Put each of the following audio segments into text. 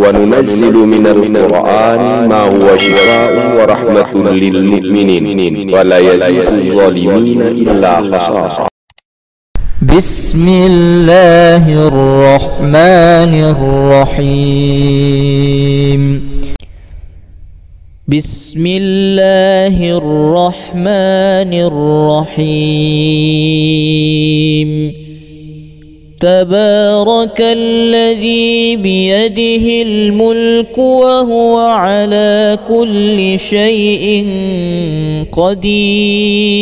وننزل من القرآن ما هو شفاء ورحمة للمؤمنين ولا يزيد الظالمين إلا خسارا. بسم الله الرحمن الرحيم. بسم الله الرحمن الرحيم. تبارك الذي بيده الملك وهو على كل شيء قدير.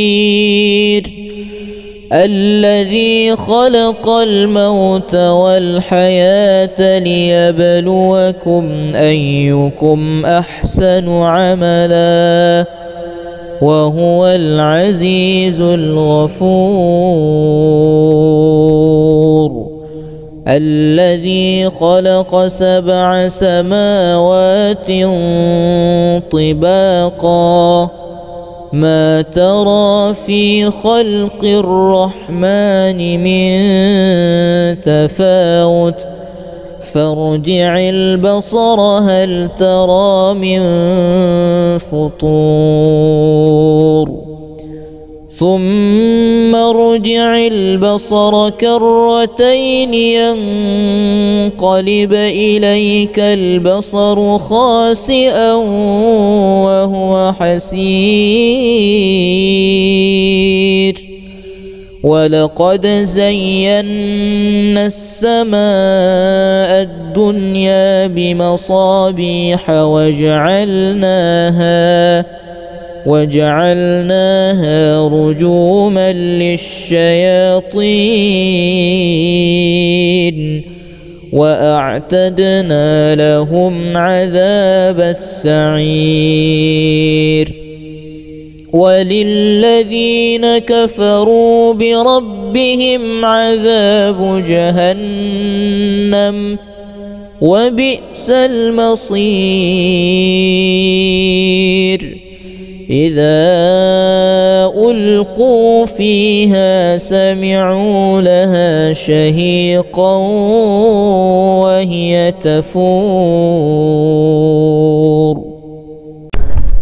الذي خلق الموت والحياة ليبلوكم أيكم أحسن عملا وهو العزيز الغفور. الذي خلق 7 سماوات طباقا ما ترى في خلق الرحمن من تفاوت فارجع البصر هل ترى من فطور ثم ارجع البصر كرتين ينقلب إليك البصر خاسئا وهو حسير. ولقد زينا السماء الدنيا بمصابيح وجعلناها رجوما للشياطين وأعتدنا لهم عذاب السعير. وللذين كفروا بربهم عذاب جهنم وبئس المصير. إذا ألقوا فيها سمعوا لها شهيقا وهي تفور.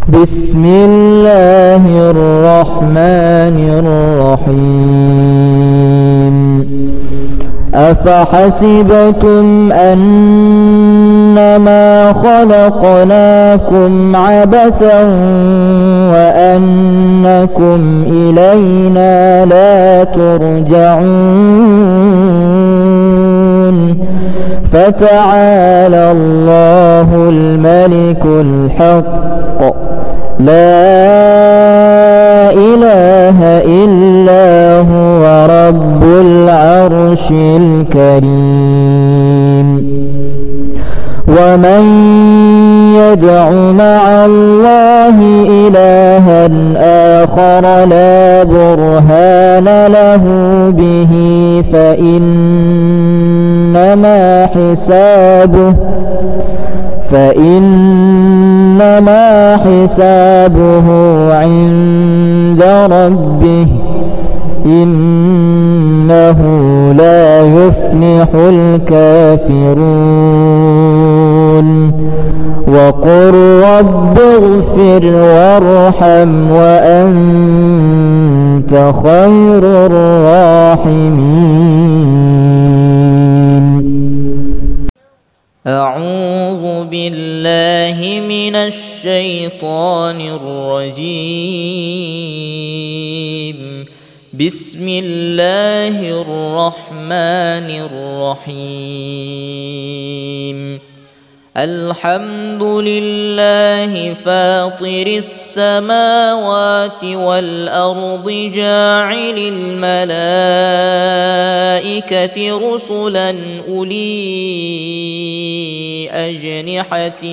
بسم الله الرحمن الرحيم. أفحسبتم أنما خلقناكم عبثا وأنكم إلينا لا ترجعون. فتعالى الله الملك الحق لا إله إلا هو رب العرش الكريم. ومن يدع مع الله إلها آخر لا برهان له به فإنما حسابه عند ربه إنه لا يفلح الكافرون. وقل رب اغفر وارحم وأنت خير الراحمين. أعوذ بالله من الشيطان الرجيم. بسم الله الرحمن الرحيم. الحمد لله فاطر السماوات والأرض جاعل الملائكة رسلا أولي أجنحة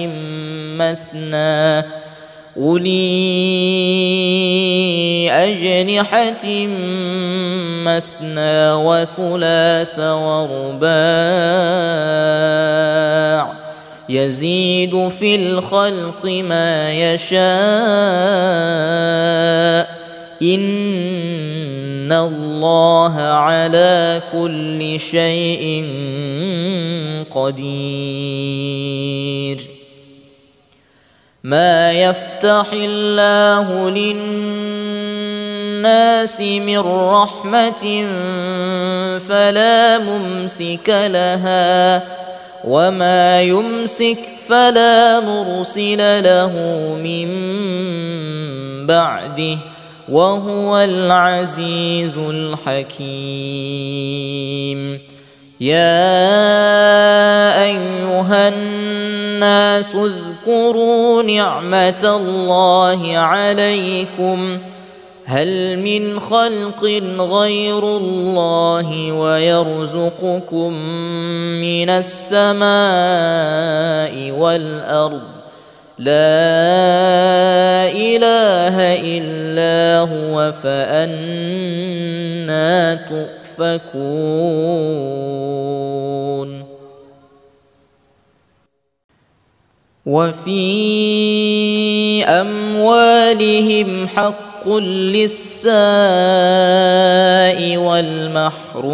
مثنى وثلاث ورباع يزيد في الخلق ما يشاء إن الله على كل شيء قدير. ما يفتح الله للناس من رحمة فلا ممسك لها وما يمسك فلا مرسل له من بعده وهو العزيز الحكيم. يا أيها الناس اذكروا نعمة الله عليكم هل من خلق غير الله ويرزقكم من السماء والأرض لا إله إلا هو فأنى تؤفكون. وفي أموالهم حق للسائل والمحروم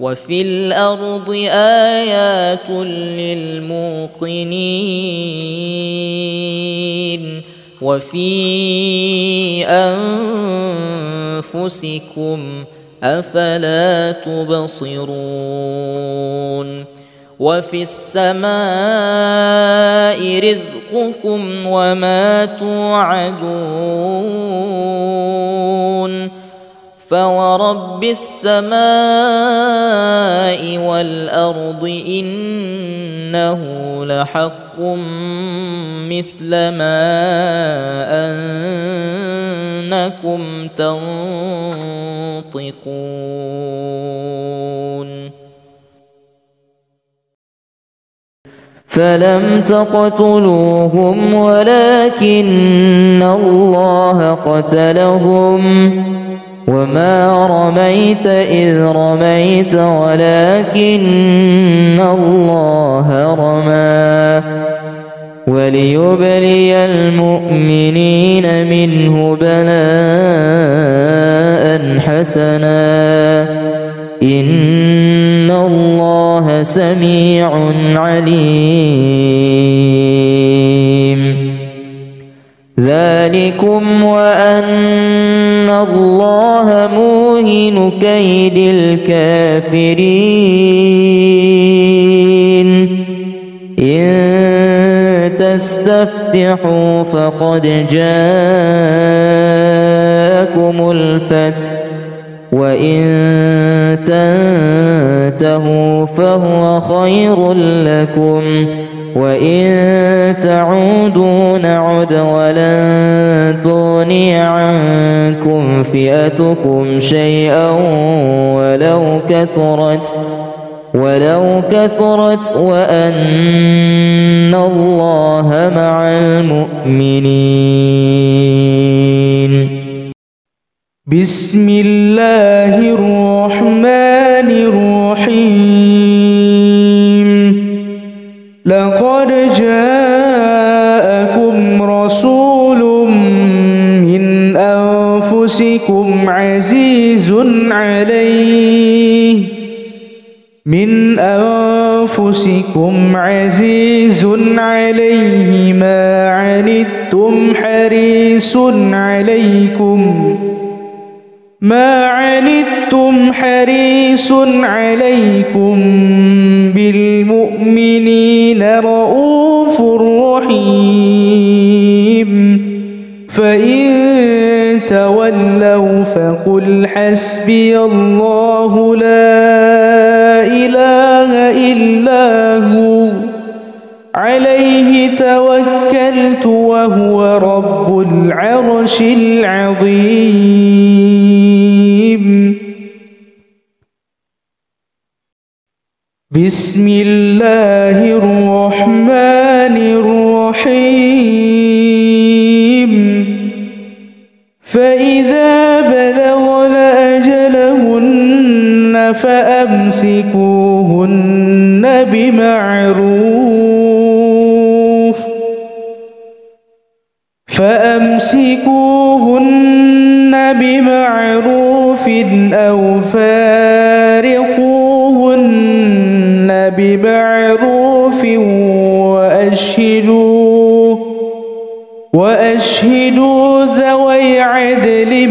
وفي الأرض آيات للموقنين وفي أنفسكم أفلا تبصرون. وفي السماء رزقكم وما توعدون فورب السماء والأرض إنه لحق مثل ما أنكم تنطقون. فلم تقتلوهم ولكن الله قتلهم وما رميت إذ رميت ولكن الله رمى وليبلي المؤمنين منه بلاء حسنا إن الله سميع عليم. ذلكم وأن الله موهن كيد الكافرين. إن تستفتحوا فقد جاءكم الفتح وإن تنتهوا فهو خير لكم وإن تعودوا نعد ولن تغني عنكم فئتكم شيئا ولو كثرت وأن الله مع المؤمنين. بسم الله الرحمن الرحيم. لقد جاءكم رسول من أنفسكم عزيز عليه ما عنتم حريص عليكم بالمؤمنين رؤوف رحيم. فإن تولوا فقل حسبي الله لا إله إلا هو عليه توكلت وهو رب العرش العظيم. بسم الله الرحمن الرحيم. فإذا بلغن أجلهن فأمسكوهن بمعروف أو فارقوهن بمعروف وأشهدوا ذوي عدل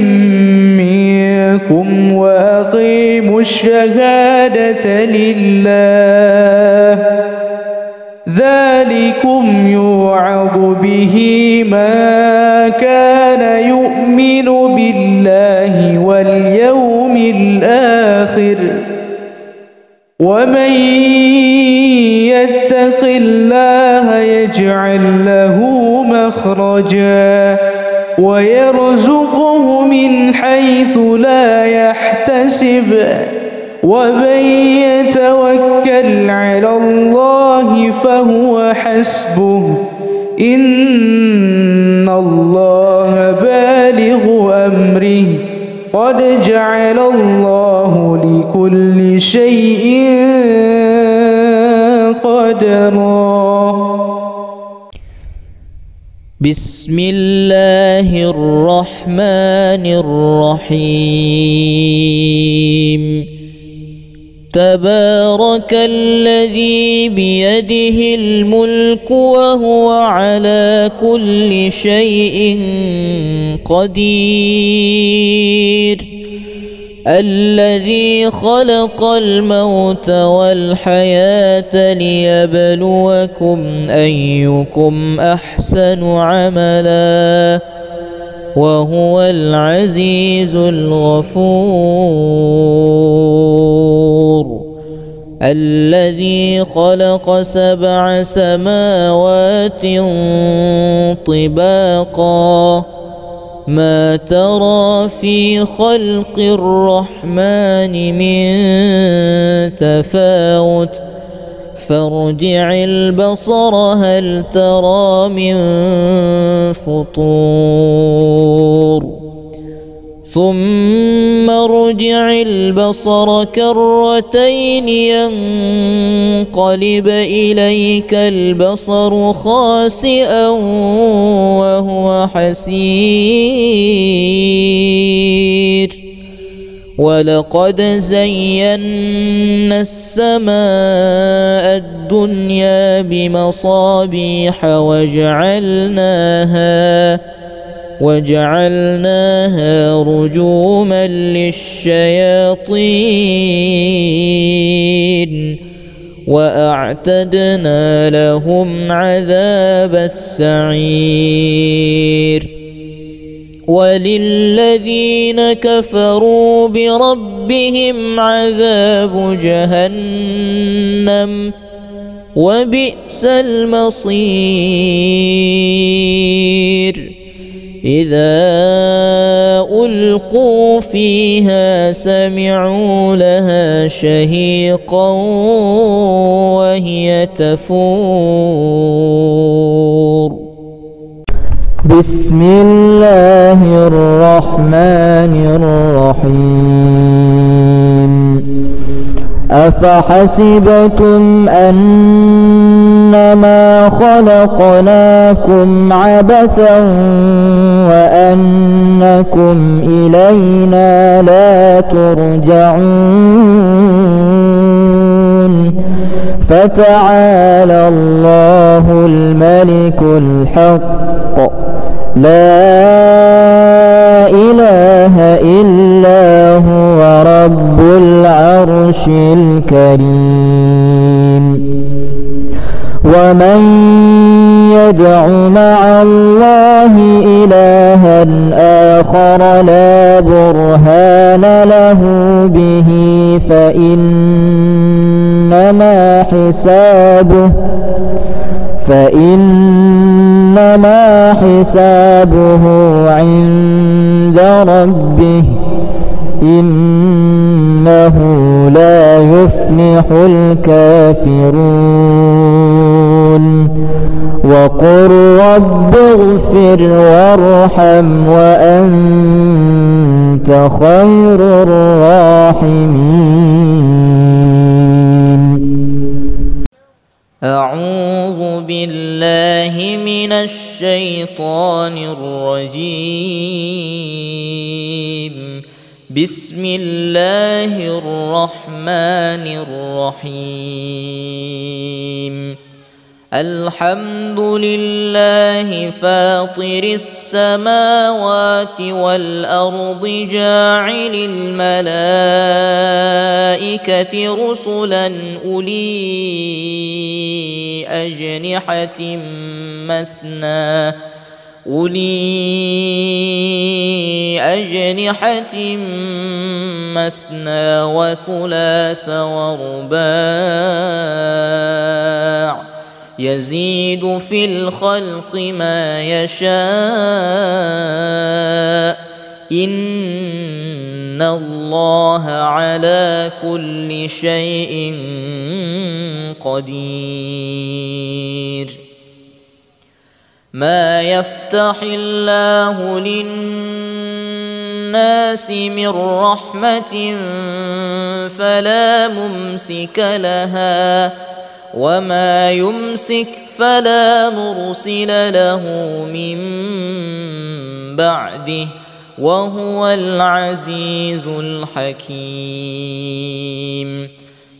منكم وأقيموا الشهادة لله ذلكم يوعظ به من كان يؤمن بالله واليوم الآخر ومن يتق الله يجعل له مخرجا ويرزقه من حيث لا يحتسب ومن يتوكل على الله فهو حسبه إن الله بالغ أمره قد جعل الله لكل شيء قدرا. بسم الله الرحمن الرحيم. تبارك الذي بيده الملك وهو على كل شيء قدير الذي خلق الموت والحياة ليبلوكم أيكم أحسن عملا وهو العزيز الغفور الذي خلق 7 سماوات طباقا ما ترى في خلق الرحمن من تفاوت فارجع البصر هل ترى من فطور ثم ارجع البصر كرتين ينقلب إليك البصر خاسئا وهو حسير ولقد زينا السماء الدنيا بمصابيح وجعلناها رجوما للشياطين وأعتدنا لهم عذاب السعير وللذين كفروا بربهم عذاب جهنم وبئس المصير إذا ألقوا فيها سمعوا لها شهيقا وهي تفور. بسم الله الرحمن الرحيم. أفحسبتم أنما خلقناكم عبثا وأنكم إلينا لا ترجعون فتعالى الله الملك الحق لا إله إلا هو رب العرش الكريم. ومن يدع مع الله إلها آخر لا برهان له به فإنما حسابه عند ربه إنه لا يفلح الكافرون. وقل رب اغفر وارحم وأنت خير الراحمين. أعوذ بالله من الشيطان الرجيم. بسم الله الرحمن الرحيم الحمد لله فاطر السماوات والأرض جاعل الملائكة رسلا أولي أجنحة مثنى وثلاث ورباع يزيد في الخلق ما يشاء إن الله على كل شيء قدير ما يفتح الله للناس من رحمة فلا ممسك لها وما يمسك فلا مرسل له من بعده وهو العزيز الحكيم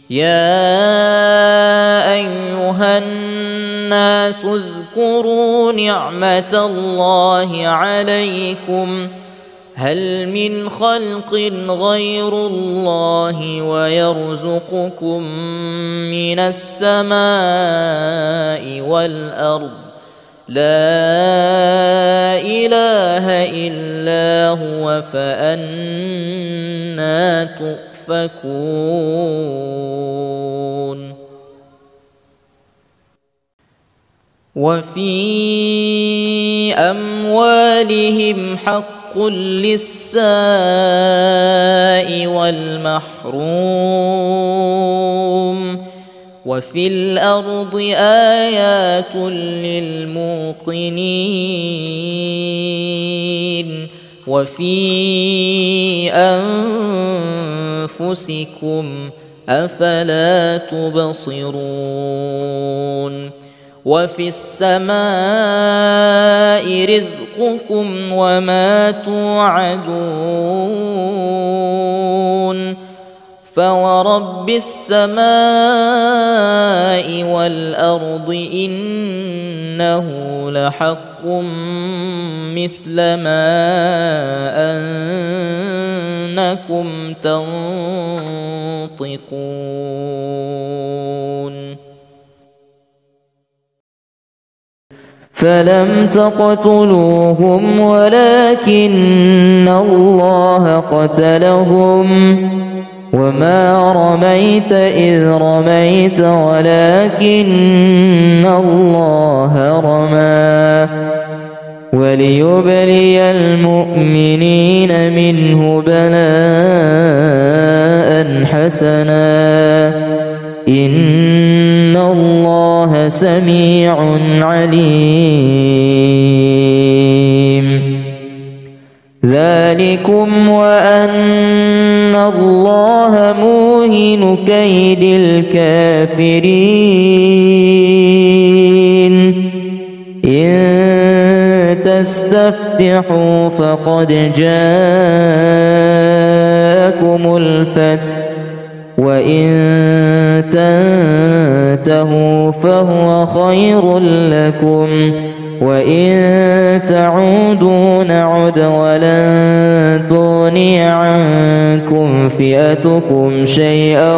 يا أيها الناس اذكروا نعمة الله عليكم هل من خلق غير الله ويرزقكم من السماء والأرض لا إله إلا هو فأنى تؤفكون وفي أموالهم حق للسائل والمحروم وفي الأرض آيات للموقنين وفي أنفسكم أفلا تبصرون وفي السماء رزقكم وما توعدون فورب السماء والأرض إنه لحق مثل ما أنكم تنطقون فلم تقتلوهم ولكن الله قتلهم وما رميت إذ رميت ولكن الله رمى وليبلي المؤمنين منه بلاء حسنا إن الله سميع عليم ذلكم وأن الله موهن كيد الكافرين إن تستفتحوا فقد جاءكم الفتح وإن تنتهوا فهو خير لكم وإن تعودوا نعد ولن تغني عنكم فئتكم شيئا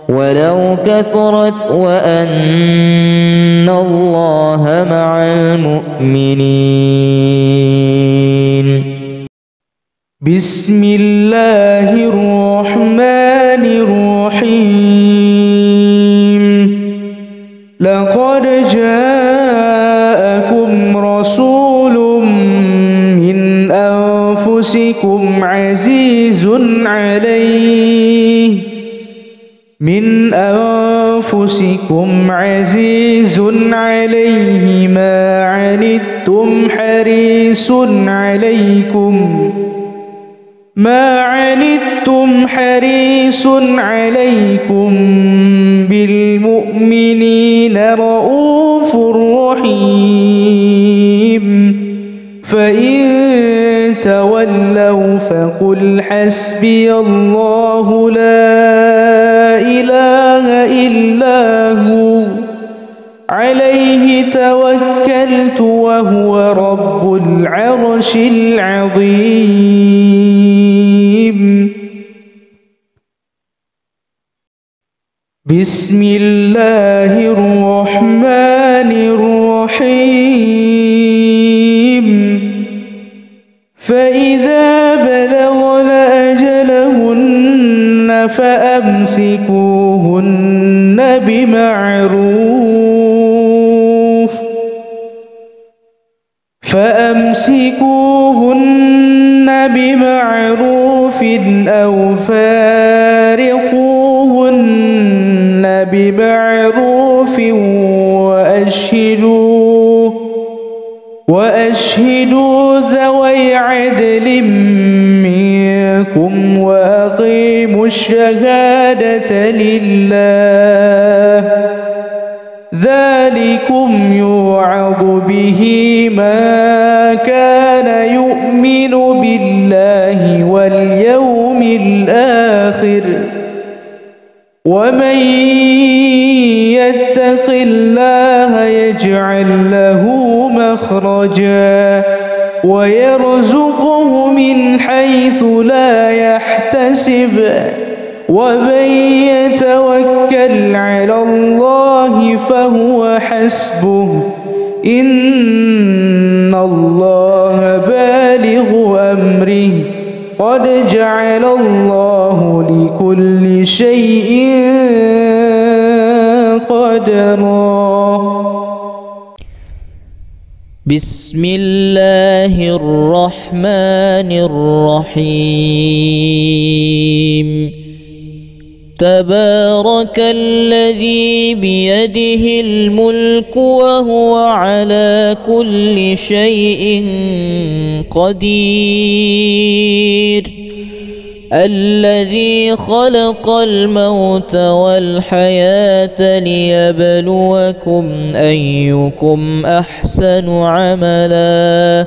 ولو كثرت وأن الله مع المؤمنين بسم الله الرحمن الرحيم لقد جاءكم رسول من أنفسكم عزيز عليه ما عنتم حريص عليكم بالمؤمنين رؤوف رحيم فإن فقل حسبي الله لا إله إلا هو عليه توكلت وهو رب العرش العظيم. بسم الله الرحمن الرحيم. فإذا بلغن أجلهن فأمسكوهن بمعروف أو فارقوهن بمعروف وأشهدوا ذوي عدل منكم وأقيموا الشهادة لله ذلكم يوعظ به من كان يؤمن بالله واليوم الآخر ومن يتق الله يجعل له مخرجا ويرزقه من حيث لا يحتسب ومن يتوكل على الله فهو حسبه إن الله بالغ أمره قد جعل الله لكل شيء قدرا. بسم الله الرحمن الرحيم. تبارك الذي بيده الملك وهو على كل شيء قدير الذي خلق الموت والحياة ليبلوكم أيكم أحسن عملا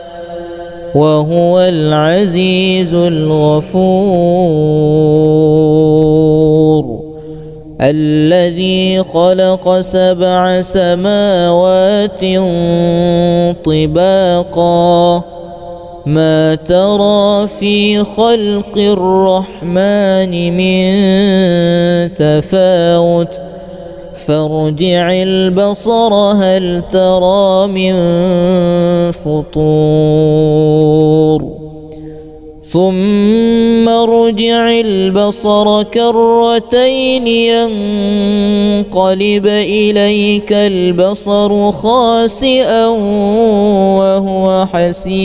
وهو العزيز الغفور. الذي خلق 7 سماوات طباقا ما ترى في خلق الرحمن من تفاوت فارجع البصر هل ترى من فطور ثم ارجع البصر كرتين ينقلب إليك البصر خاسئا وهو حسير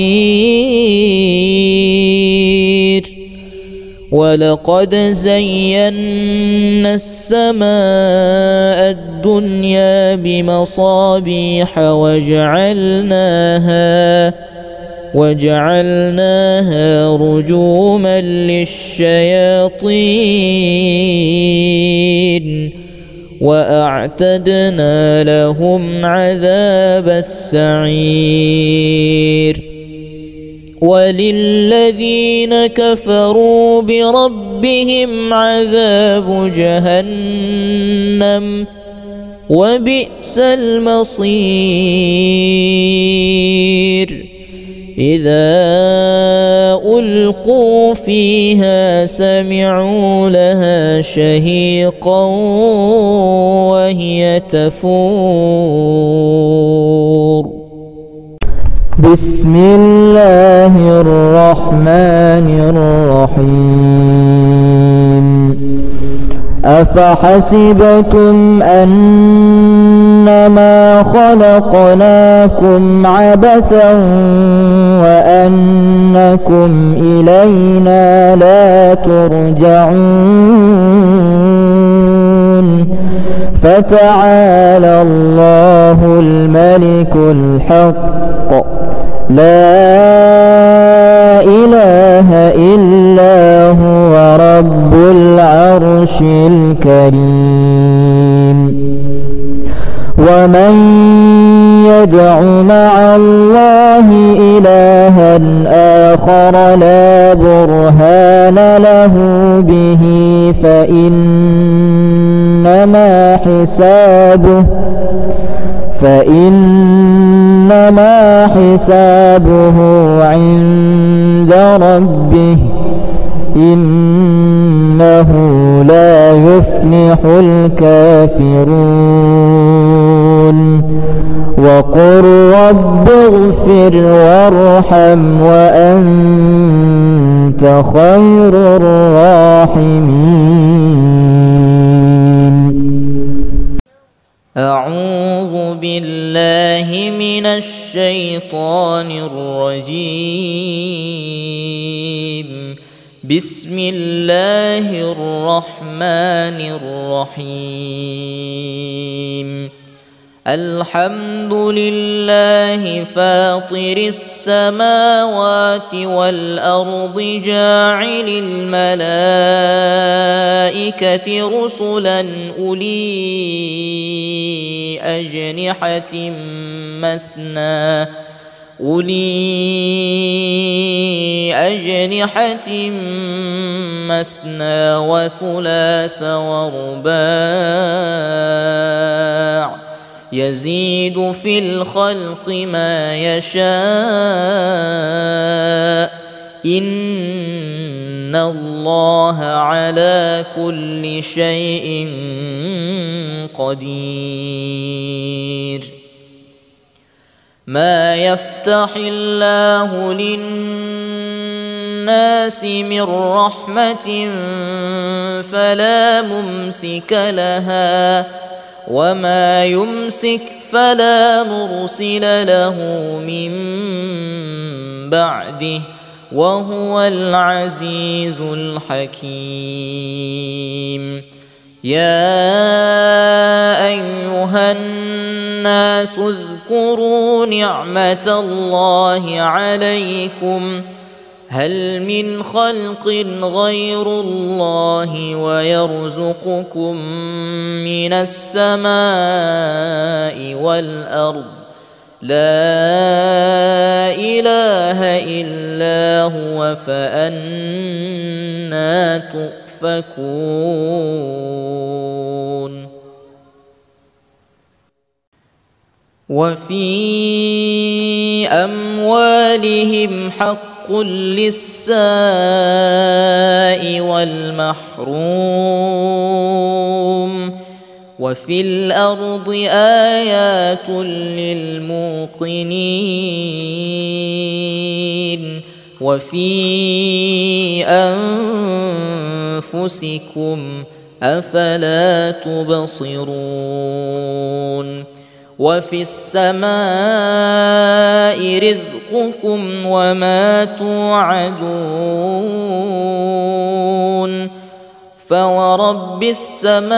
ولقد زينا السماء الدنيا بمصابيح وجعلناها رجوما للشياطين وأعتدنا لهم عذاب السعير. وللذين كفروا بربهم عذاب جهنم وبئس المصير. إذا ألقوا فيها سمعوا لها شهيقا وهي تفور. بسم الله الرحمن الرحيم. أفحسبتم أنما خلقناكم عبثا وأنكم إلينا لا ترجعون فتعالى الله الملك الحق لا إله إلا هو رب العرش الكريم. ومن يدع مع الله إلها آخر لا برهان له به فإنما حسابه عند ربه إنه لا يفلح الكافرون وقل رب اغفر وارحم وأنت خير الراحمين. أعوذ بالله من الشيطان الرجيم. بسم الله الرحمن الرحيم. الحمد لله فاطر السماوات والأرض جاعل الملائكة رسلا أولي أجنحة مثنى وثلاث ورباع يزيد في الخلق ما يشاء إن الله على كل شيء قدير. ما يفتح الله للناس من رحمة فلا ممسك لها وما يمسك فلا مرسل له من بعده وهو العزيز الحكيم. يا أيها الناس اذكروا نعمة الله عليكم هل من خلق غير الله ويرزقكم من السماء والأرض لا إله إلا هو فأنى تؤفكون. وفي أموالهم حق للسائل والمحروم وفي الأرض آيات للموقنين وفي أنفسكم أفلا تبصرون. وفي السماء رزقكم وما توعدون فورب السماء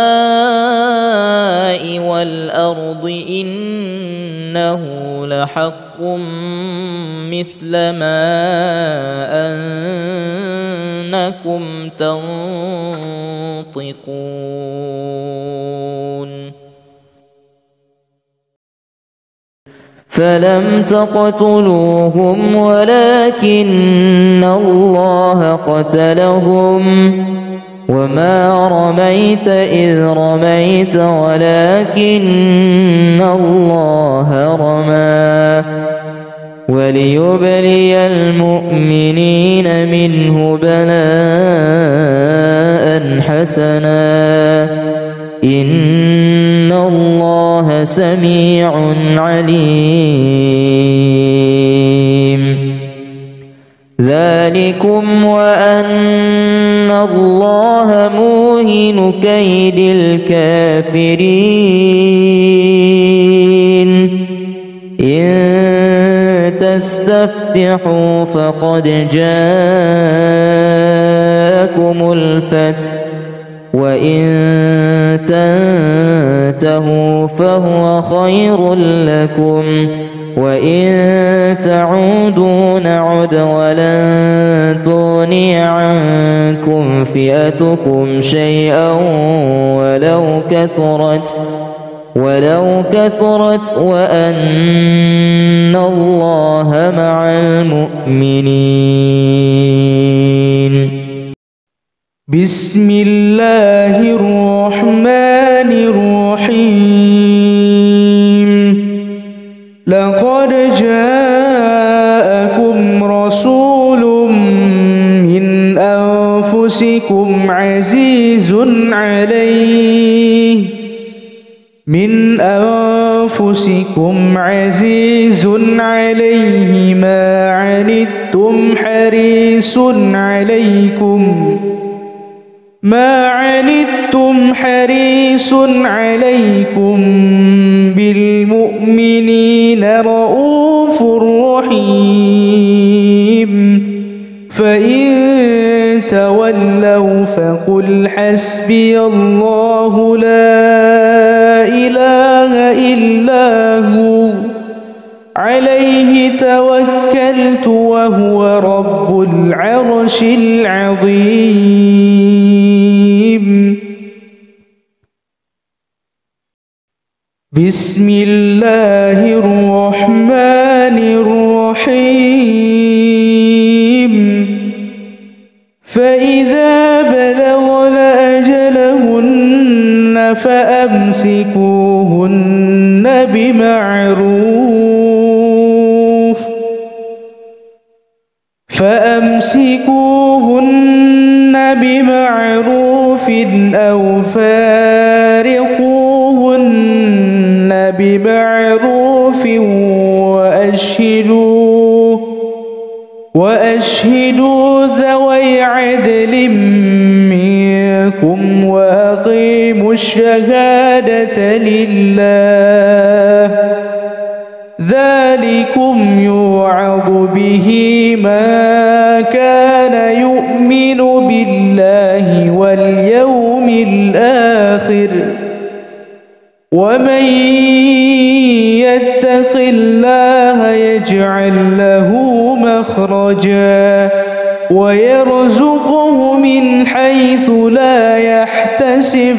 والأرض إنه لحق مثل ما أنكم تنطقون. فلم تقتلوهم ولكن الله قتلهم وما رميت إذ رميت ولكن الله رمى وليبلي المؤمنين منه بلاء حسنا إن الله سميع عليم. ذلكم وأن الله موهن كيد الكافرين. إن تستفتحوا فقد جاءكم الفتح وإن تنتهوا فهو خير لكم وإن تعودوا نعد ولن تغني عنكم فئتكم شيئا ولو كثرت ولو كثرت وأن الله مع المؤمنين. بسم الله الرحمن الرحيم. لقد جاءكم رسول من أنفسكم عزيز عليه ما عنتم حريص عليكم بالمؤمنين رؤوف رحيم. فإن تولوا فقل حسبي الله لا إله إلا هو عليه توكلت وهو رب العرش العظيم. بسم الله الرحمن الرحيم. فإذا بلغن أجلهن فأمسكوهن بمعروف أو فارقوهن بمعروف وأشهدوا ذوي عدل منكم وأقيموا الشهادة لله. ذلكم يوعظ به من كان يؤمن بالله واليوم الآخر، ومن يتق الله يجعل له مخرجا ويرزقه من حيث لا يحتسب،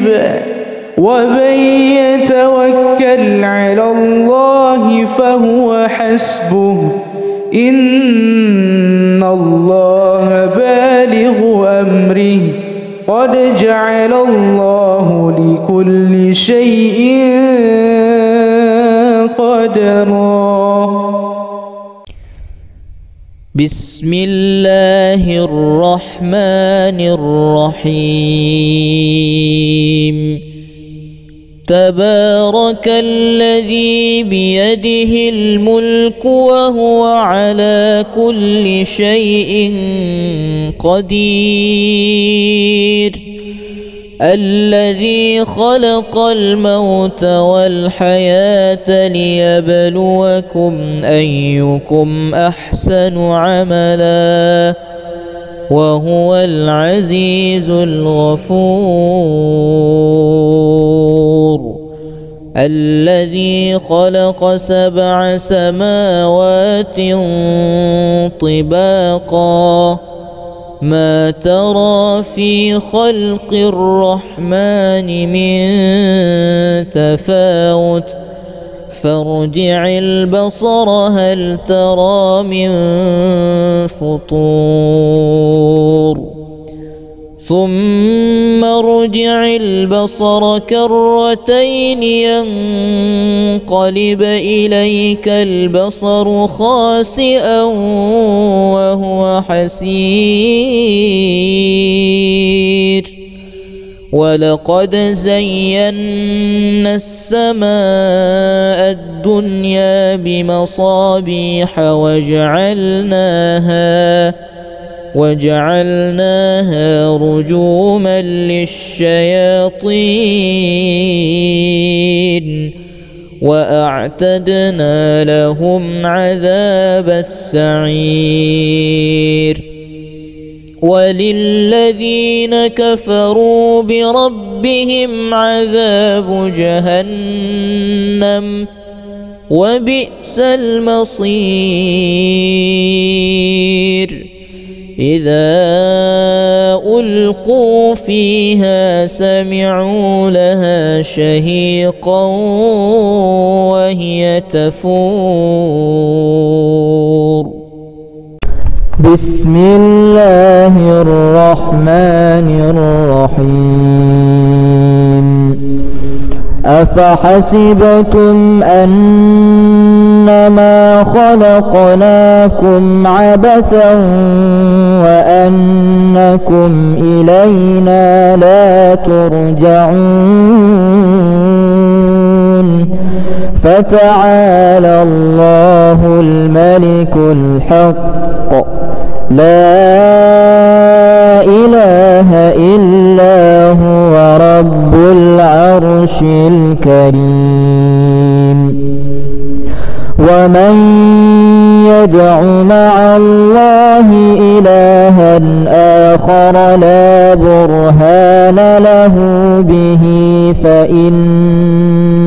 ومن يتوكل على الله فهو حسبه، إن الله بالغ أمره، قد جعل الله لكل شيء قدرا. بسم الله الرحمن الرحيم. تبارك الذي بيده الملك وهو على كل شيء قدير، الذي خلق الموت والحياة ليبلوكم أيكم أحسن عملا، وهو العزيز الغفور. الذي خلق 7 سماوات طباقا، ما ترى في خلق الرحمن من تفاوت، فارجع البصر هل ترى من فطور، ثم ارجع البصر كرتين ينقلب إليك البصر خاسئا وهو حسير. ولقد زينا السماء الدنيا بمصابيح وجعلناها رجوما للشياطين، وأعتدنا لهم عذاب السعير. وللذين كفروا بربهم عذاب جهنم، وبئس المصير. إذا ألقوا فيها سمعوا لها شهيقا وهي تفور. بسم الله الرحمن الرحيم. أفحسبتم أنما خلقناكم عبثا وأنكم إلينا لا ترجعون؟ فتعالى الله الملك الحق لا إله إلا هو رب العرش الكريم. ومن يدع مع الله إلها آخر لا برهان له به فإنما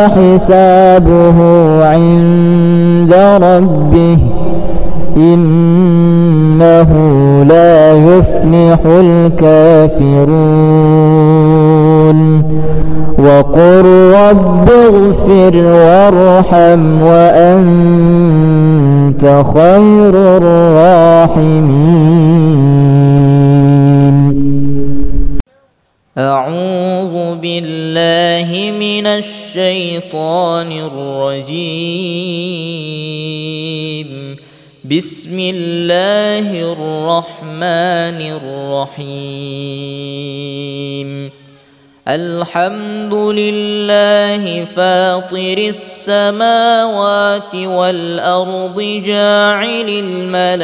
حسابه عند ربه إنه لا يفلح الكافرون. وقل رب اغفر وارحم وأنت خير الراحمين. أعوذ بالله من الشيطان الرجيم. بسم الله الرحمن الرحيم. الحمد لله فاطر السماوات والأرض جاعل الملائكة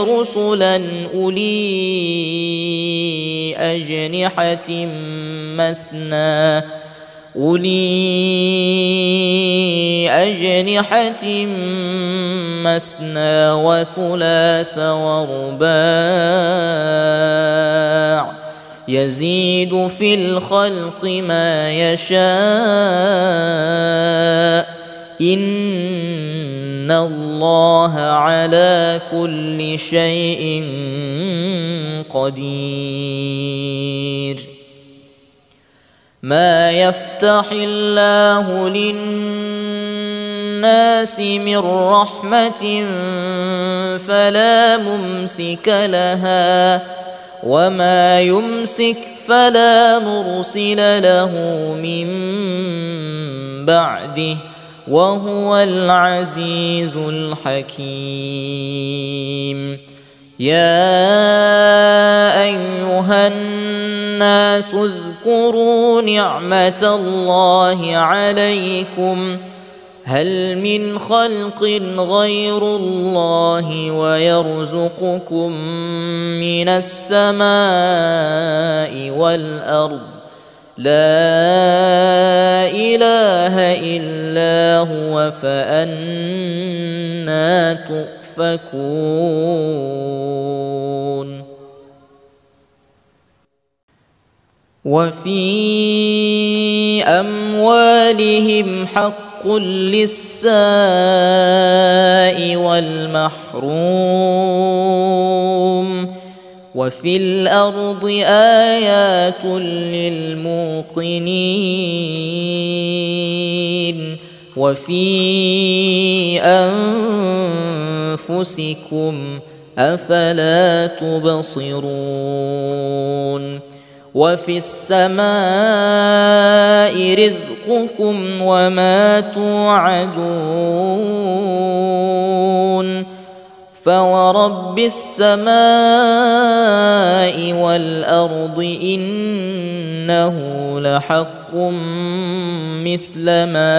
رسلا أولي أجنحة مثنى وثلاث ورباع يزيد في الخلق ما يشاء إن الله على كل شيء قدير. ما يفتح الله للناس من رحمة فلا ممسك لها وما يمسك فلا مرسل له من بعده وهو العزيز الحكيم. يا أيها الناس اذكروا نعمة الله عليكم هل من خلق غير الله ويرزقكم من السماء والأرض لا إله إلا هو فأنى تؤفكون. وفي أموالهم حق للسائل والمحروم وفي الأرض آيات للموقنين وفي أنفسكم أفلا تبصرون. وفي السماء رزقكم وما توعدون فورب السماء والأرض إنه لحق مثل ما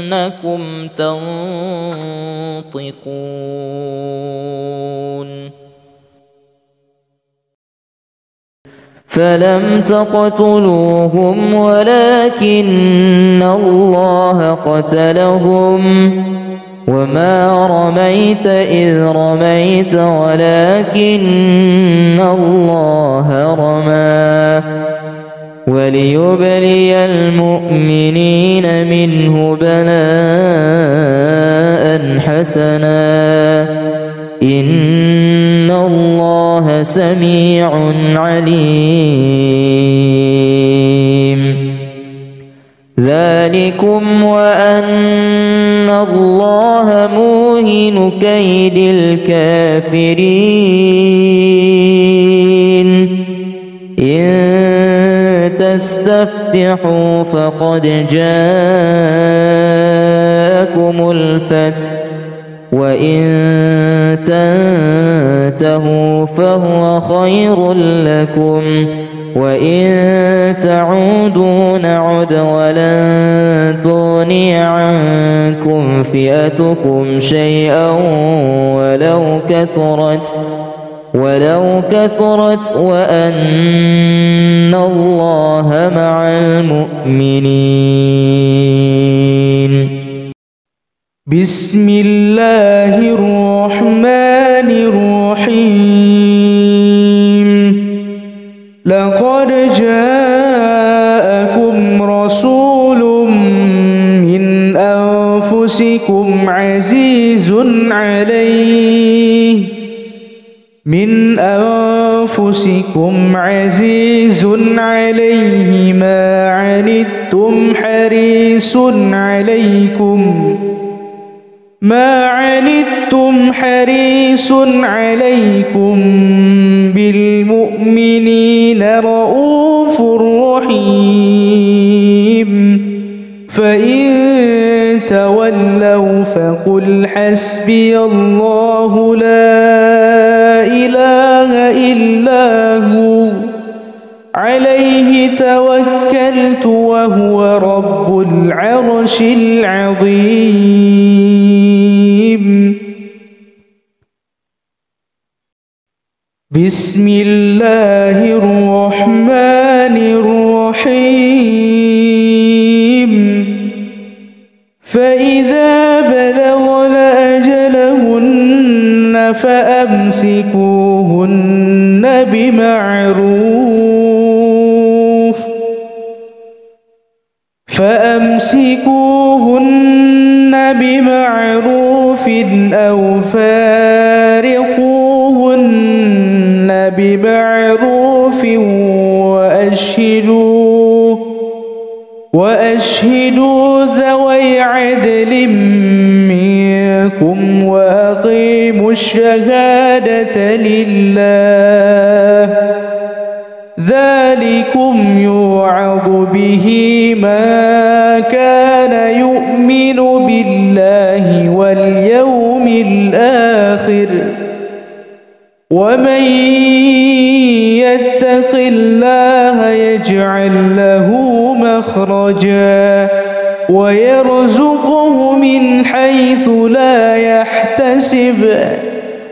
أنكم تنطقون. فلم تقتلوهم ولكن الله قتلهم وما رميت إذ رميت ولكن الله رمى وليبلي المؤمنين منه بلاء حسنا إن الله سميع عليم. ذلكم وأن الله موهن كيد الكافرين. إن تستفتحوا فقد جاءكم الفتح وإن تنتهوا فهو خير لكم وإن تعودوا نعد ولن تغني عنكم فئتكم شيئا ولو كثرت وأن الله مع المؤمنين. بسم الله الرحمن الرحيم. لقد جاءكم رسول من أنفسكم عزيز عليه ما عنتم حريص عليكم بالمؤمنين رؤوف رحيم. فإن تولوا فقل حسبي الله لا إله إلا هو عليه توكلت وهو رب العرش العظيم. بسم الله الرحمن الرحيم. فإذا بلغن أجلهن فأمسكوهن بمعروف أو فارقوهن بمعروف وأشهدوا ذوي عدل منكم وأقيموا الشهادة لله. ذلكم يوعظ به من كان يؤمن بالله واليوم الآخر ومن يتق الله يجعل له مخرجا ويرزقه من حيث لا يحتسب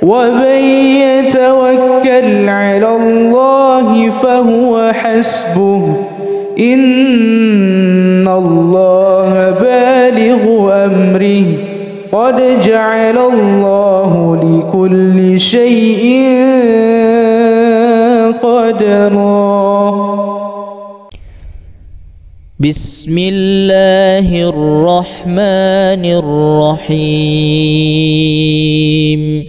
ومن يتوكل على الله فهو حسبه إن الله بالغ أمره قد جعل الله لكل شيء قدرا. بسم الله الرحمن الرحيم.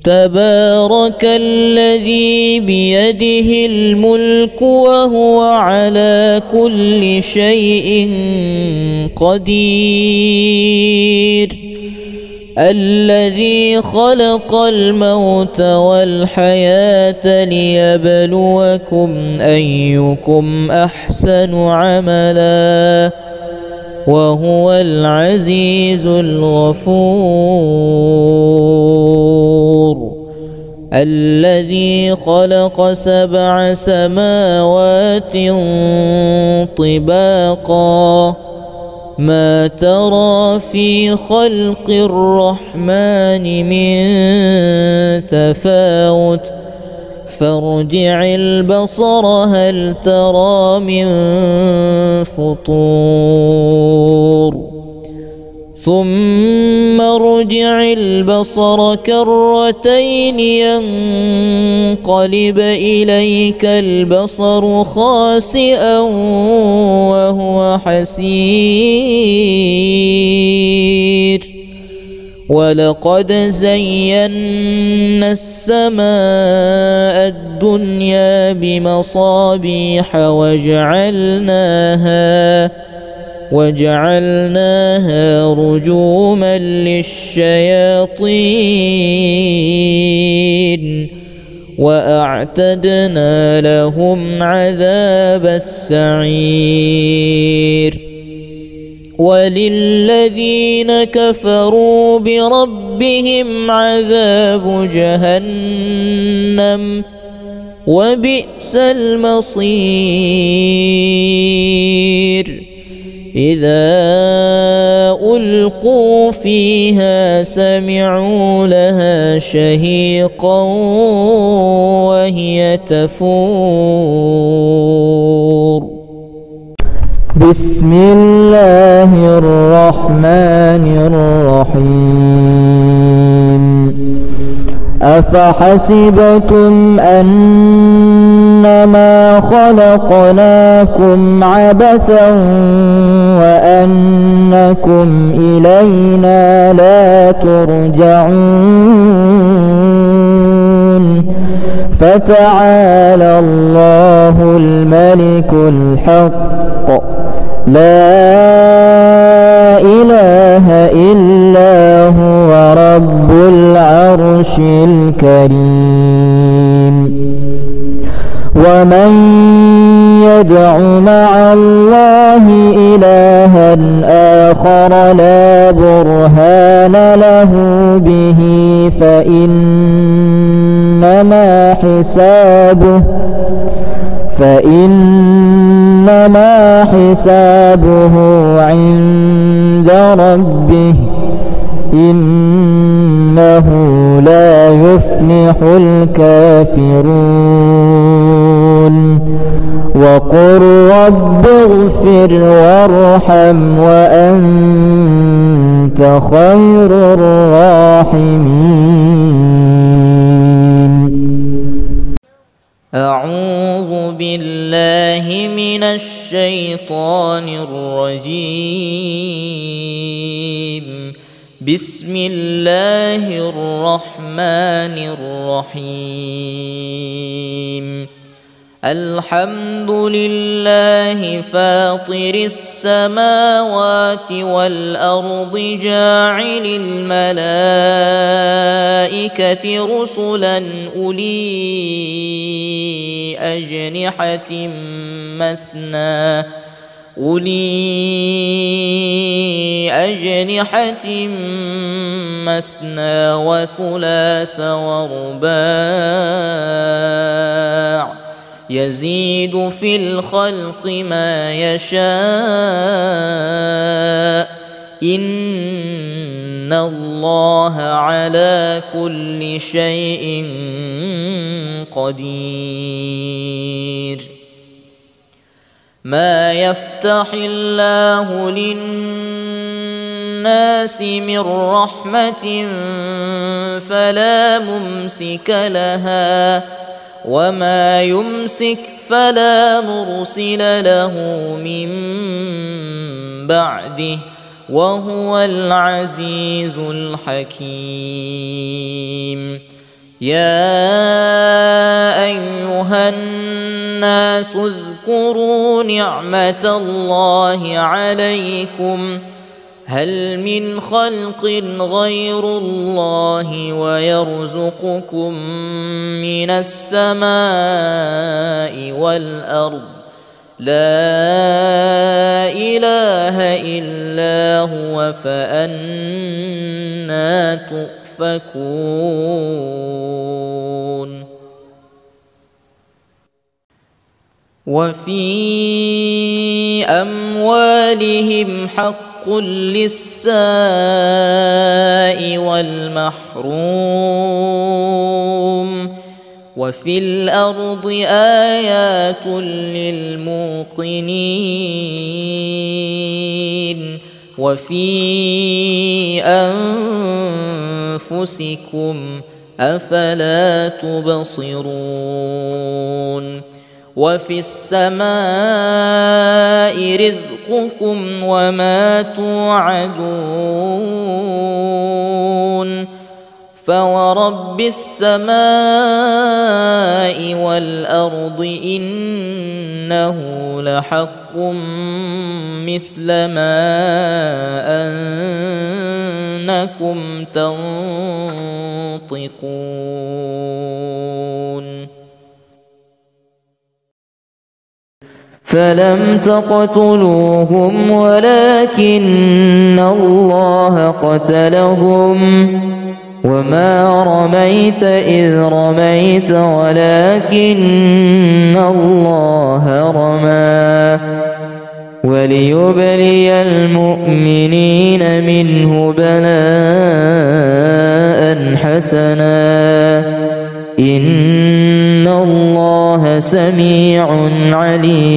تبارك الذي بيده الملك وهو على كل شيء قدير. الذي خلق الموت والحياة ليبلوكم أيكم أحسن عملا وهو العزيز الغفور. الذي خلق 7 سماوات طباقا ما ترى في خلق الرحمن من تفاوت فارجع البصر هل ترى من فطور ثم ارجع البصر كرتين ينقلب إليك البصر خاسئا وهو حسير ولقد زينا السماء الدنيا بمصابيح وجعلناها رجوما للشياطين وأعتدنا لهم عذاب السعير وللذين كفروا بربهم عذاب جهنم وبئس المصير إذا ألقوا فيها سمعوا لها شهيقا وهي تفور بسم الله الرحمن الرحيم أفحسبتم أنما خلقناكم عبثا وأنكم إلينا لا ترجعون فتعالى الله الملك الحق لا إله إلا هو رب العرش الكريم ومن يدع مع الله إلها آخر لا برهان له به فإنما حسابه عند ربه إنه لا يفلح الكافرون وقل رب اغفر وارحم وأنت خير الراحمين. أعوذ بالله من الشيطان الرجيم. بسم الله الرحمن الرحيم. الحمد لله فاطر السماوات والأرض جاعل الملائكة رسلا أولي أجنحة مثنى وثلاث ورباع يزيد في الخلق ما يشاء إن الله على كل شيء قدير. ما يفتح الله للناس من رحمة فلا ممسك لها وما يمسك فلا مرسل له من بعده وهو العزيز الحكيم. يا أيها الناس اذكروا نعمة الله عليكم هل من خلق غير الله ويرزقكم من السماء والأرض لا إله إلا هو فأنى تؤفكون. وفي أموالهم حق للسائل والمحروم وفي الأرض آيات للموقنين وفي أنفسكم أفلا تبصرون وفي السماء رزقكم وما توعدون فورب السماء والأرض إنه لحق مثل ما أنكم تنطقون فلم تقتلوهم ولكن الله قتلهم وما رميت إذ رميت ولكن الله رمى وليبلي المؤمنين منه بلاء حسنا إن الله سميع عليم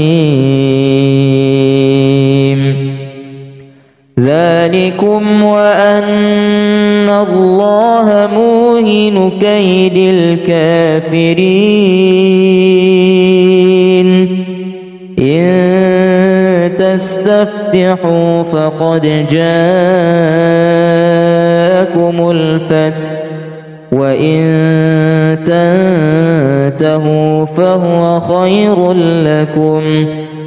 ذلكم وأن الله موهن كيد الكافرين إن تستفتحوا فقد جاءكم الفتح وإن تنتهوا فهو خير لكم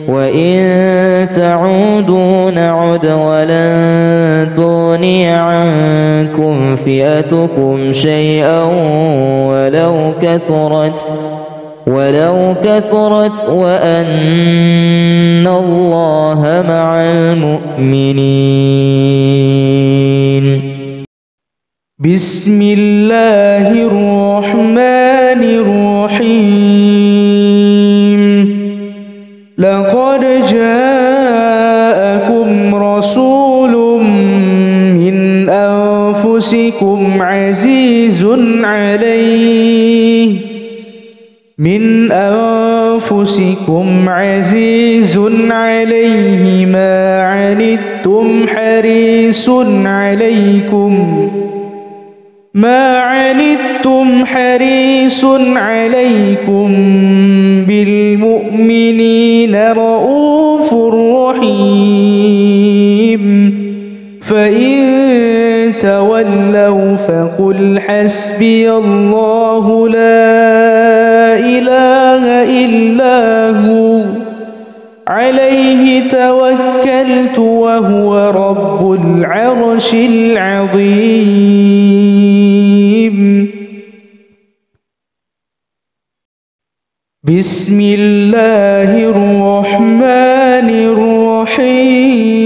وإن تعودوا نعد ولن تغني عنكم فئتكم شيئا ولو كثرت وأن الله مع المؤمنين. بسم الله الرحمن الرحيم. لقد جاءكم رسول من أنفسكم عزيز عليه ما عنتم حريص عليكم بالمؤمنين رؤوف رحيم فإن تولوا فقل حسبي الله لا إله إلا هو عليه توكلت وهو رب العرش العظيم. بسم الله الرحمن الرحيم.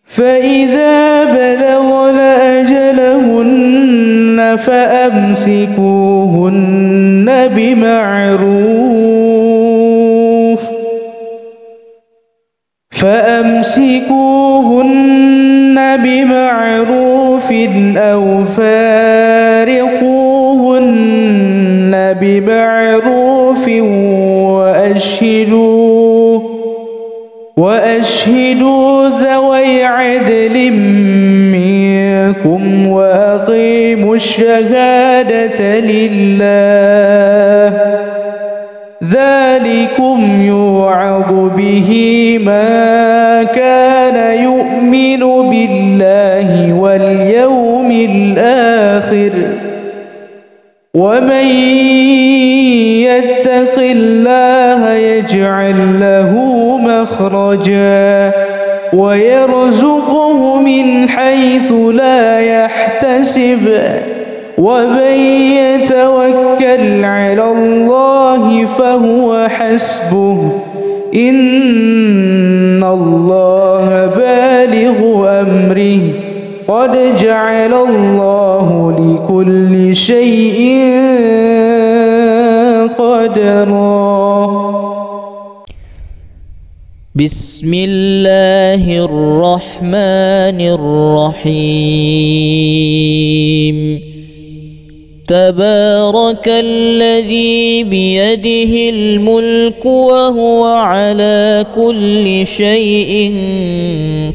فإذا بلغن أجلهن فأمسكوهن بمعروف أو فارقوهن بمعروف وأشهدوا ذوي عدل منكم وأقيموا الشهادة لله ذلكم يوعظ به من كان يؤمن بالله واليوم الآخر ومن يتق الله يجعل له مخرجا ويرزقه من حيث لا يحتسب ومن يتوكل على الله فهو حسبه إن الله بالغ أمره قد جعل الله لكل شيء قدرا. بسم الله الرحمن الرحيم. تبارك الذي بيده الملك وهو على كل شيء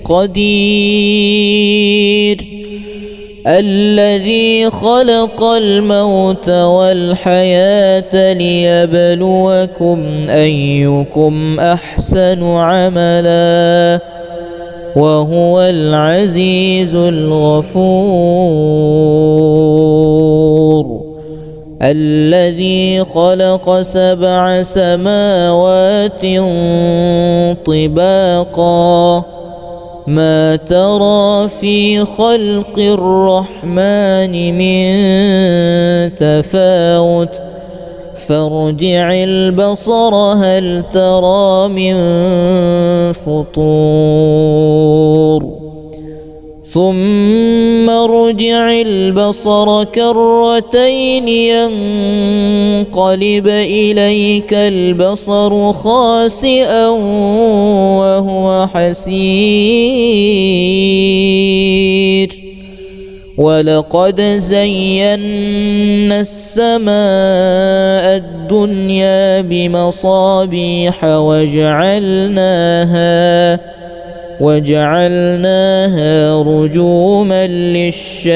قدير الذي خلق الموت والحياة ليبلوكم أيكم أحسن عملا وهو العزيز الغفور الذي خلق 7 سماوات طباقا ما ترى في خلق الرحمن من تفاوت فارجع البصر هل ترى من فطور ثم ارجع البصر كرتين ينقلب إليك البصر خاسئا وهو حسير ولقد زينا السماء الدنيا بمصابيح وجعلناها رجوما للشياطين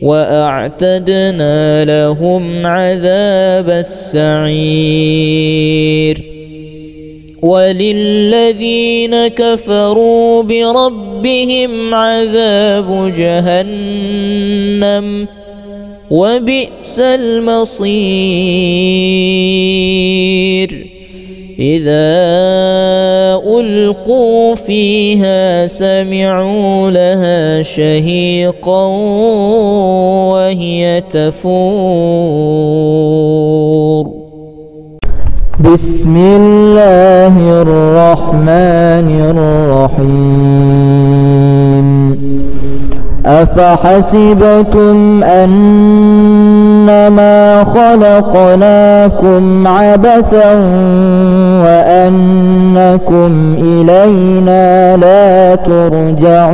وأعتدنا لهم عذاب السعير وللذين كفروا بربهم عذاب جهنم وبئس المصير إذا ألقوا فيها سمعوا لها شهيقا وهي تفور بسم الله الرحمن الرحيم أفحسبتم أنما خلقناكم عبثا وأنكم إلينا لا ترجعون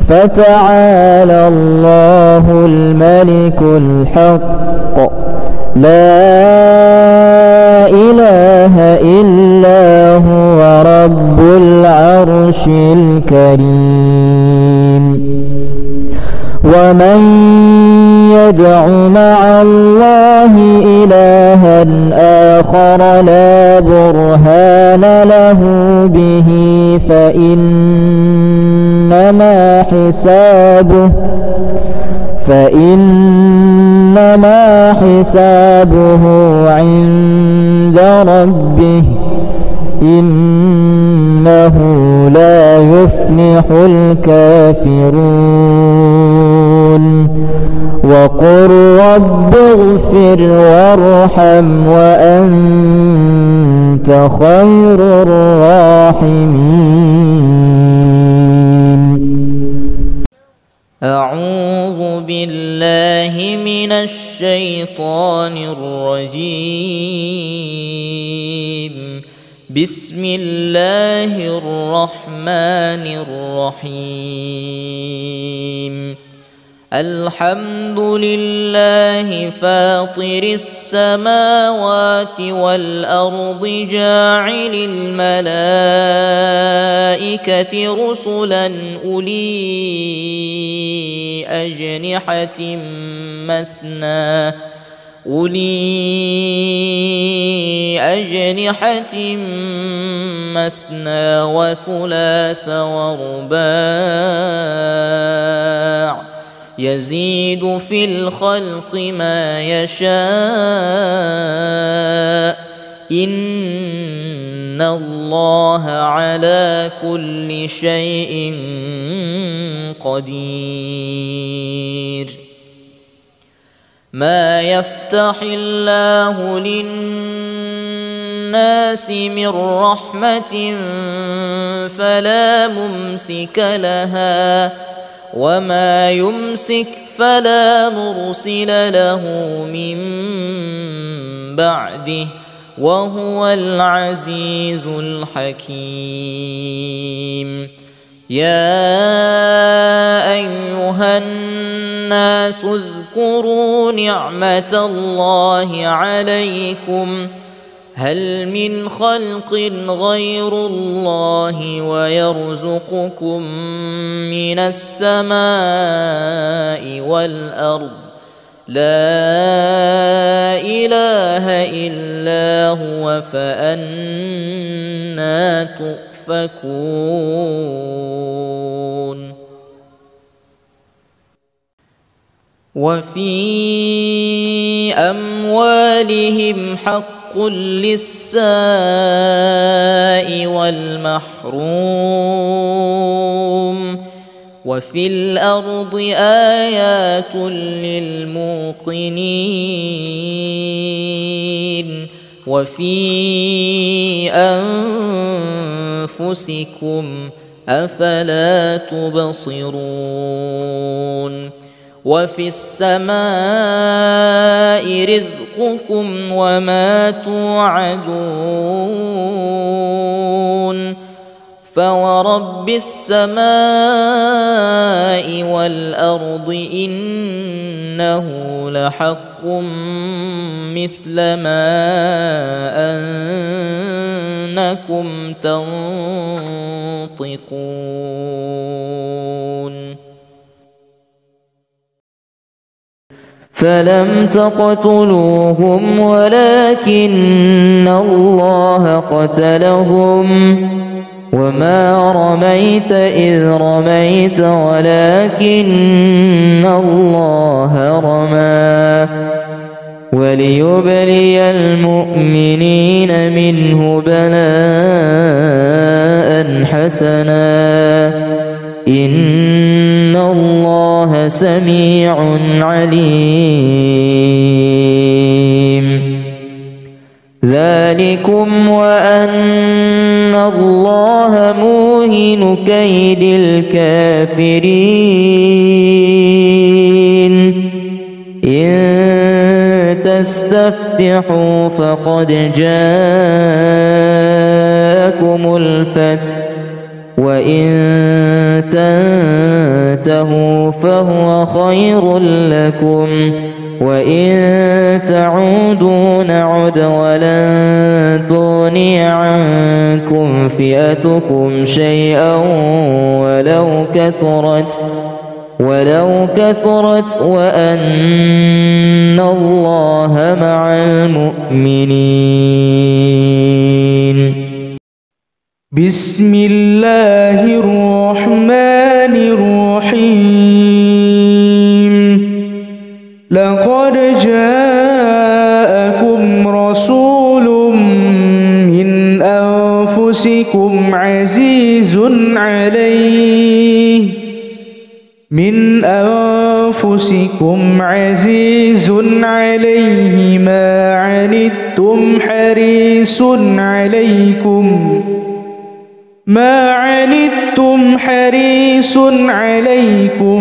فتعالى الله الملك الحق لا إله إلا هو رب العرش الكريم ومن يدع مع الله إلها آخر لا برهان له به فإنما حسابه عند ربه إنه لا يفلح الكافرون وقل رب اغفر وارحم وأنت خير الراحمين. أعوذ بالله من الشيطان الرجيم. بسم الله الرحمن الرحيم. الحمد لله فاطر السماوات والأرض جاعل الملائكة رسلا أولي أجنحة مثنى وثلاث ورباع يزيد في الخلق ما يشاء إن الله على كل شيء قدير. ما يفتح الله للناس من رحمة فلا ممسك لها وما يمسك فلا مرسل له من بعده وهو العزيز الحكيم. يا أيها الناس اذكروا نعمة الله عليكم هل من خلق غير الله ويرزقكم من السماء والأرض لا إله إلا هو فأنى تؤفكون وفي أموالهم حق للسائل والمحروم وفي الأرض آيات للموقنين وفي أنفسكم أفلا تبصرون وفي السماء رزقكم وما توعدون فورب السماء والأرض إنه لحق مثل ما أنكم تنطقون فلم تقتلوهم ولكن الله قتلهم وما رميت إذ رميت ولكن الله رمى وليبلي المؤمنين منه بلاء حسنا إن الله سميع عليم ذلكم وأن الله موهن كيد الكافرين إن تستفتحوا فقد جاءكم الفتح وإن تنتهوا فهو خير لكم وإن تعودوا نعد ولن تغني عنكم فئتكم شيئا ولو كثرت وأن الله مع المؤمنين. بسم الله الرحمن الرحيم. لقد جاءكم رسول من أنفسكم عزيز عليه ما عنتم حريص عليكم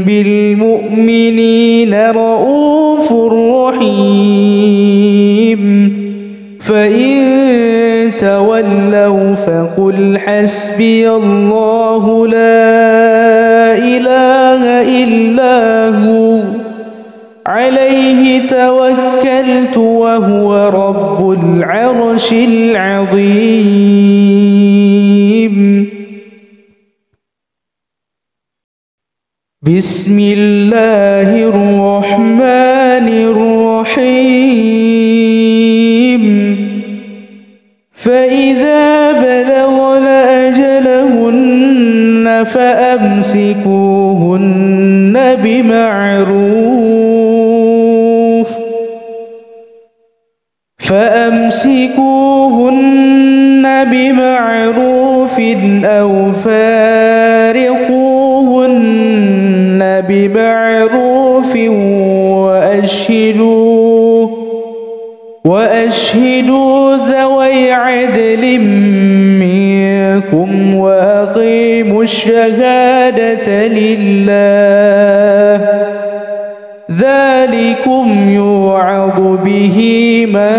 بالمؤمنين رؤوف رحيم فإن تولوا فقل حسبي الله لا إله إلا هو عليه توكلت وهو رب العرش العظيم. بسم الله الرحمن الرحيم. فإذا بلغن أجلهن فأمسكوهن بمعروف أو فارقوهن بمعروف وأشهدوا ذوي عدل منكم وأقيموا الشهادة لله ذلكم يوعظ به من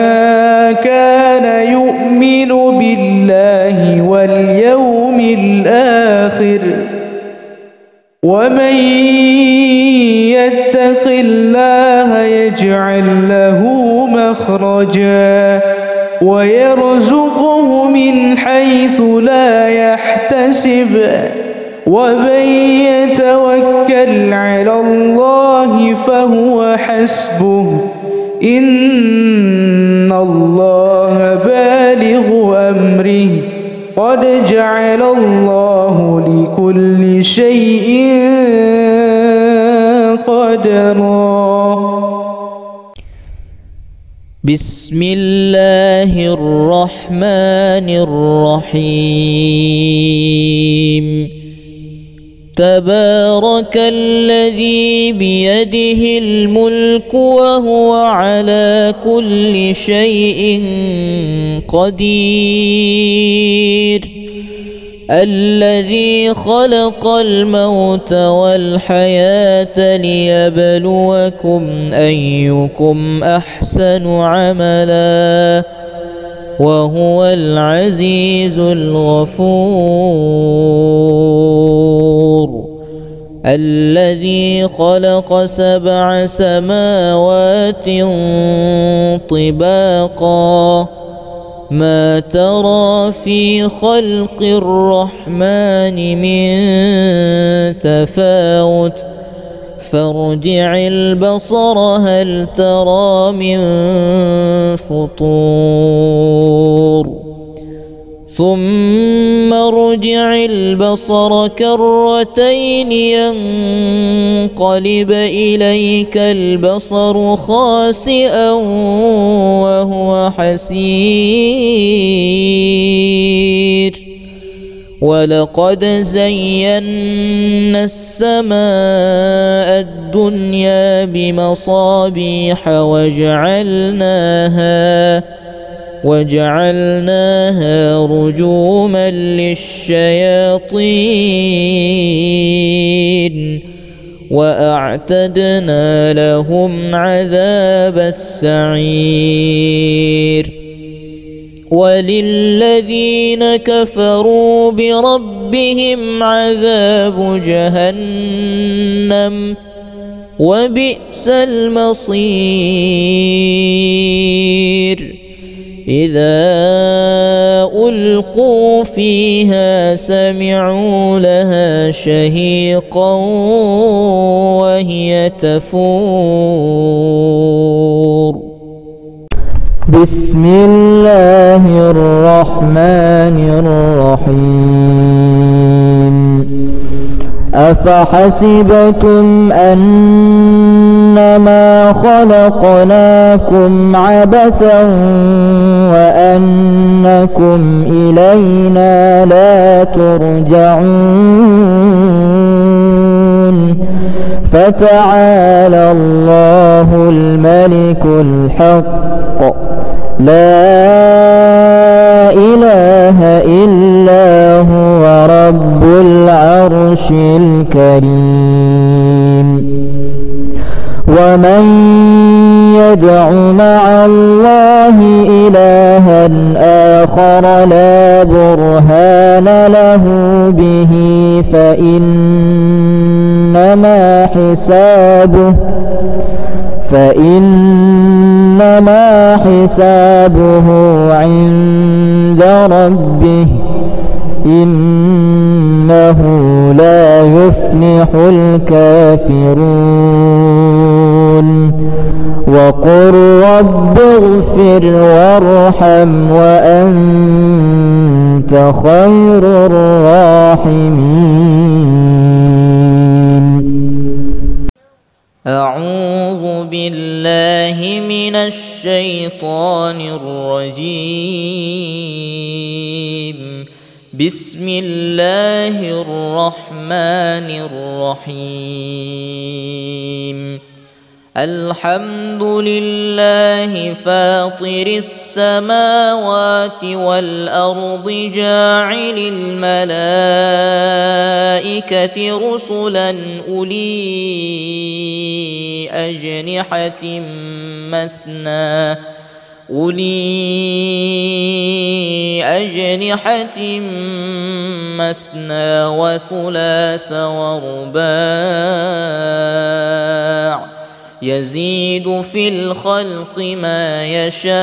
كان يؤمن بالله واليوم الآخر ومن يتق الله يجعل له مخرجا ويرزقه من حيث لا يحتسب ومن يتوكل على الله فهو حسبه إن الله بالغ أمره قد جعل الله لكل شيء قدرا. بسم الله الرحمن الرحيم. تبارك الذي بيده الملك وهو على كل شيء قدير الذي خلق الموت والحياة ليبلوكم أيكم أحسن عملا وهو العزيز الغفور. الذي خلق 7 سماوات طباقا ما ترى في خلق الرحمن من تفاوت فارجع البصر هل ترى من فطور ثم ارجع البصر كرتين ينقلب إليك البصر خاسئا وهو حسير ولقد زينا السماء الدنيا بمصابيح وجعلناها رجوما للشياطين وأعتدنا لهم عذاب السعير. وللذين كفروا بربهم عذاب جهنم وبئس المصير. إذا ألقوا فيها سمعوا لها شهيقا وهي تفور. بسم الله الرحمن الرحيم. أفحسبتم أنما خلقناكم عبثا وأنكم إلينا لا ترجعون فتعالى الله الملك الحق لا إله إلا هو رب العرش الكريم. ومن يدع مع الله إلها آخر لا برهان له به فإنما حسابه عند ربه إنه لا يفلح الكافرون. وقل رب اغفر وارحم وأنت خير الراحمين. أعوذ بالله من الشيطان الرجيم. بسم الله الرحمن الرحيم. الحمد لله فاطر السماوات والأرض جاعل الملائكة رسلا أولي أجنحة مثنى وثلاث ورباع يزيد في الخلق ما يشاء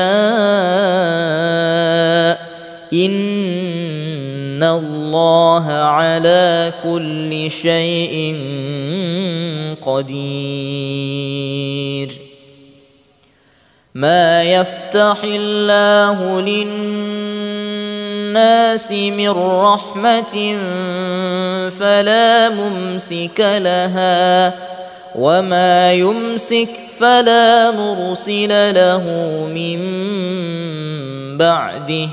إن الله على كل شيء قدير. ما يفتح الله للناس من رحمة فلا ممسك لها وما يمسك فلا مرسل له من بعده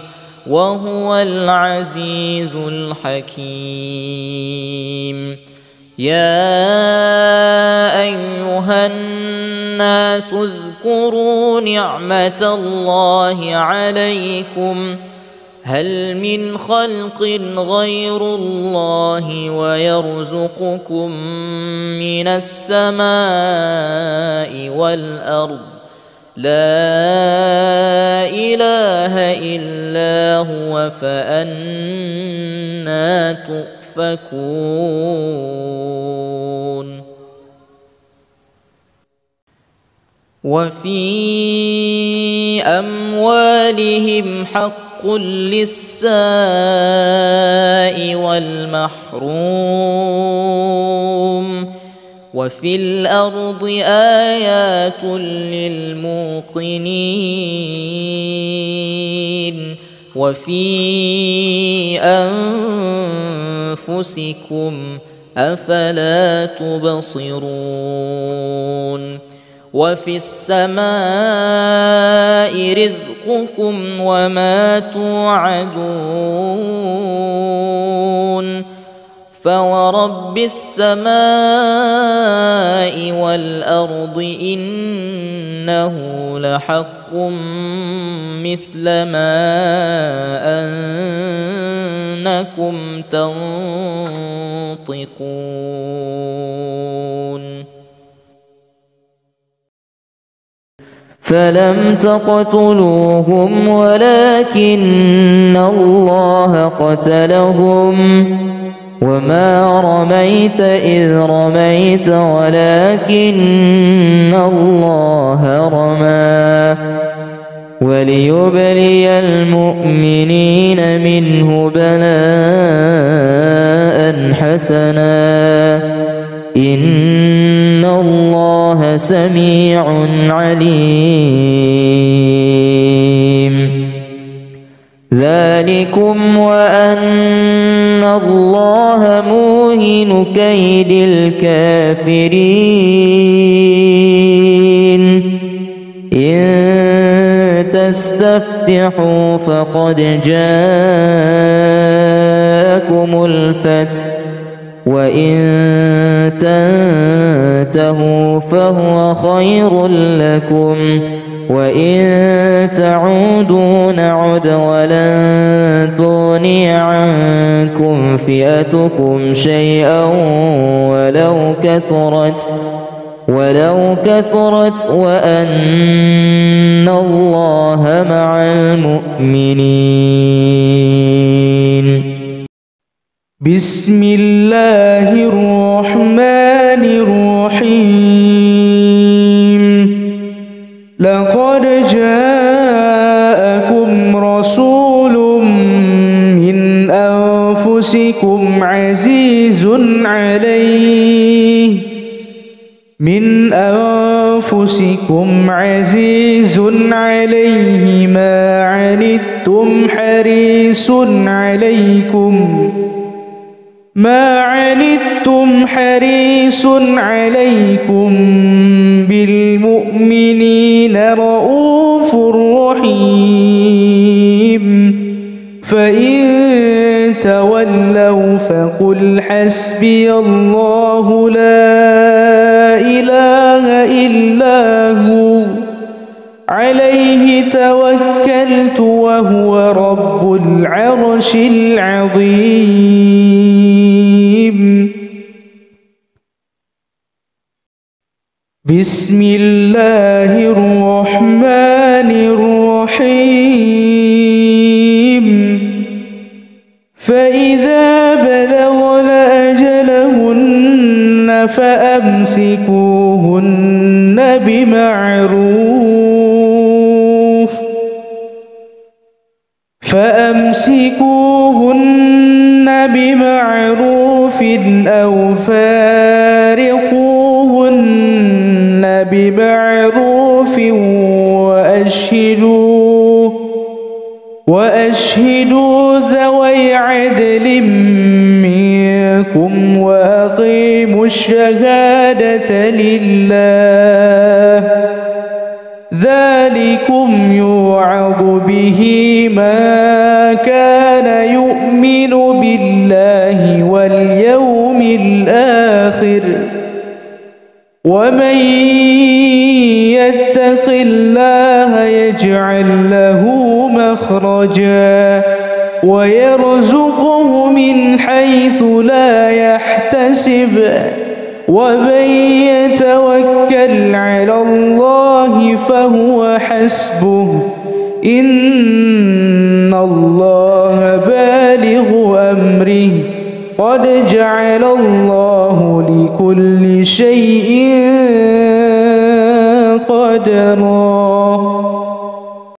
وهو العزيز الحكيم. يا أيها الناس اذكروا نعمة الله عليكم هل من خلق غير الله ويرزقكم من السماء والأرض لا إله إلا هو فأنى تؤفكون. وفي أموالهم حق للسائل والمحروم وفي الأرض آيات للموقنين وفي أنفسكم أفلا تبصرون. وفي السماء رزقكم وما توعدون فورب السماء والأرض إنه لحق مثل ما أنكم تنطقون. فلم تقتلوهم ولكن الله قتلهم وما رميت إذ رميت ولكن الله رمى وليبلي المؤمنين منه بلاء حسنا إن الله سميع عليم. ذلكم وأن الله موهن كيد الكافرين. إن تستفتحوا فقد جاءكم الفتح وإن تنتهوا فهو خير لكم وإن تعودوا نعد ولن تغني عنكم فئتكم شيئا ولو كثرت وأن الله مع المؤمنين. بسم الله الرحمن الرحيم. لقد جاءكم رسول من أنفسكم عزيز عليه ما عنتم حريص عليكم بالمؤمنين رؤوف رحيم. فإن تولوا فقل حسبي الله لا إله إلا هو عليه توكلت وهو رب العرش العظيم. بسم الله الرحمن الرحيم. فإذا بلغن أجلهن فأمسكوهن بمعروف أو فارقوهن بمعروف وأشهدوا ذوي عدل منكم وأقيموا الشهادة لله ذلكم يوعظ به من كان يؤمن بالله واليوم الآخر ومن يتق الله يجعل له مخرجا ويرزقه من حيث لا يحتسب ومن يتوكل على الله فهو حسبه إن الله بالغ أمره قد جعل الله لكل شيء قدرا.